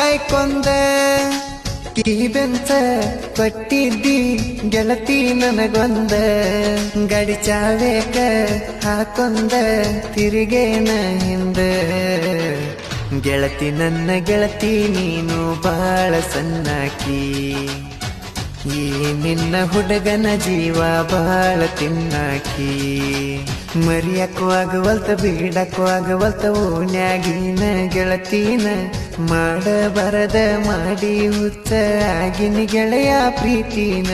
ಕಾಯ್ಕೊಂದ ಕಿವಿಬೆಂಚ ಕೊಟ್ಟಿದ್ದಿ ಗೆಳತಿ ನನಗೊಂದ ಗಡಿ ಚಾವೇಕ ಹಾಕೊಂದ ತಿರುಗೇನ ಹಿಂದ ಗೆಳತಿ ನನ್ನ ಗೆಳತಿ ನೀನು ಬಾಳ ಸಣ್ಣಾಕಿ ಈ ನಿನ್ನ ಹುಡುಗನ ಜೀವ ಬಾಳ ತಿನ್ನಾಕಿ ಮರಿಯಕ್ಕೂ ಆಗವಲ್ತ ಬಿಡಕ್ಕೂ ಆಗವಲ್ತ ಓಣ್ಯಾಗಿನ ಗೆಳತೀನ ಮಾಡಬಾರದ ಮಾಡಿ ಹುಚ್ಚ ಆಗಿನ ಗೆಳೆಯ ಪ್ರೀತಿನ